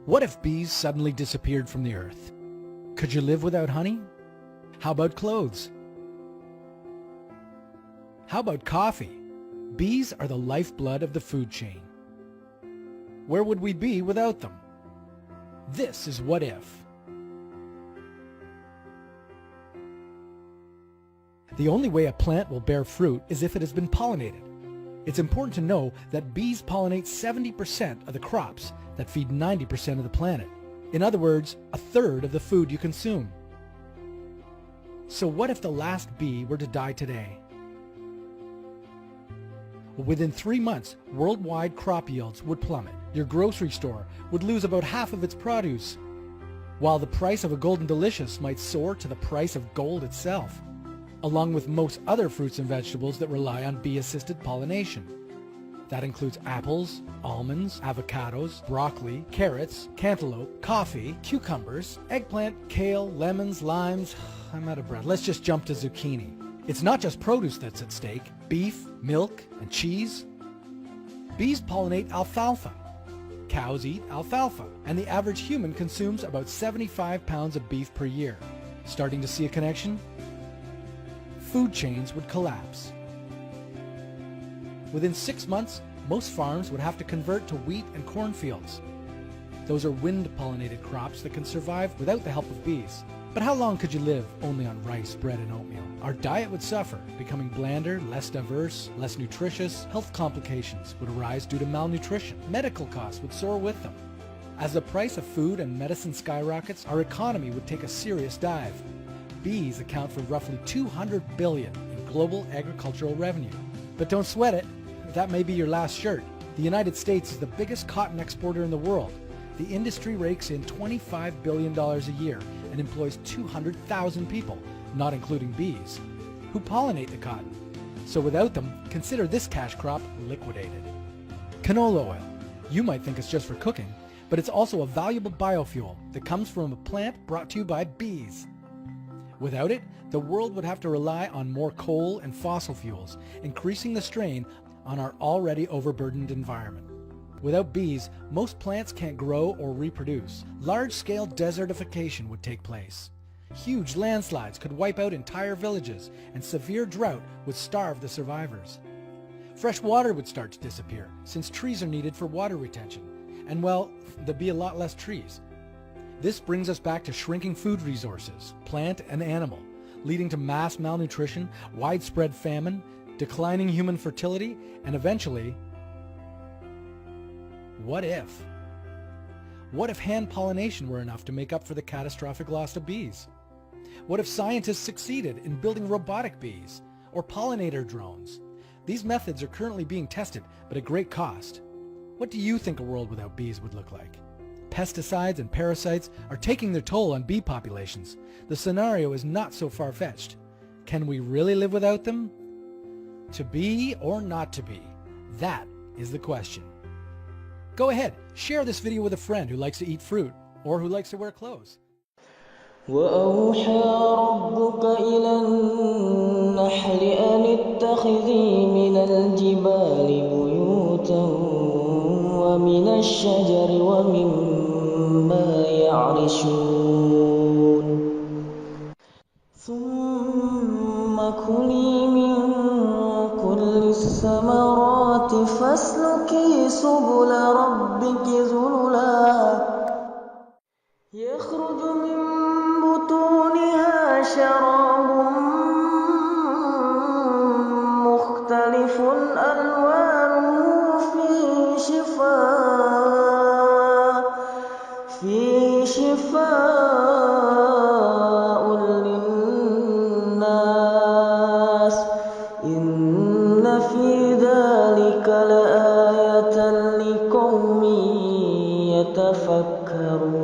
What if bees suddenly disappeared from the earth? Could you live without honey? How about clothes? How about coffee? Bees are the lifeblood of the food chain. Where would we be without them? This is What If. The only way a plant will bear fruit is if it has been pollinated. It's important to know that bees pollinate 70% of the crops that feed 90% of the planet. In other words, a third of the food you consume. So what if the last bee were to die today? Within 3 months, worldwide crop yields would plummet. Your grocery store would lose about half of its produce, while the price of a Golden Delicious might soar to the price of gold itself, along with most other fruits and vegetables that rely on bee-assisted pollination. That includes apples, almonds, avocados, broccoli, carrots, cantaloupe, coffee, cucumbers, eggplant, kale, lemons, limes. I'm out of breath. Let's just jump to zucchini. It's not just produce that's at stake. Beef, milk, and cheese. Bees pollinate alfalfa. Cows eat alfalfa, and the average human consumes about 75 pounds of beef per year. Starting to see a connection? Food chains would collapse. Within 6 months, most farms would have to convert to wheat and cornfields. Those are wind-pollinated crops that can survive without the help of bees. But how long could you live only on rice, bread, and oatmeal? Our diet would suffer, becoming blander, less diverse, less nutritious. Health complications would arise due to malnutrition. Medical costs would soar with them. As the price of food and medicine skyrockets, our economy would take a serious dive. Bees account for roughly $200 billion in global agricultural revenue. But don't sweat it. That may be your last shirt. The United States is the biggest cotton exporter in the world. The industry rakes in $25 billion a year and employs 200,000 people, not including bees, who pollinate the cotton. So without them, consider this cash crop liquidated. Canola oil. You might think it's just for cooking, but it's also a valuable biofuel that comes from a plant brought to you by bees. Without it, the world would have to rely on more coal and fossil fuels, increasing the strain on our already overburdened environment. Without bees, most plants can't grow or reproduce. Large-scale desertification would take place. Huge landslides could wipe out entire villages, and severe drought would starve the survivors. Fresh water would start to disappear, since trees are needed for water retention. And well, there'd be a lot less trees. This brings us back to shrinking food resources, plant and animal, leading to mass malnutrition, widespread famine, declining human fertility, and eventually, what if? What if hand pollination were enough to make up for the catastrophic loss of bees? What if scientists succeeded in building robotic bees or pollinator drones? These methods are currently being tested, but at great cost. What do you think a world without bees would look like? Pesticides and parasites are taking their toll on bee populations. The scenario is not so far-fetched. Can we really live without them? To be or not to be? That is the question. Go ahead, share this video with a friend who likes to eat fruit or who likes to wear clothes. وأوحى ربك إلى النحل أن اتخذي من الجبال بيوتا ومن الشجر ومما يعرشون ثم كلي من كل الثمرات فاسلكي سبل ربك ذللا يخرج من بطونها شراب مختلف ألوانه فيه شفاء للناس إن في ذلك لآية لقوم يتفكرون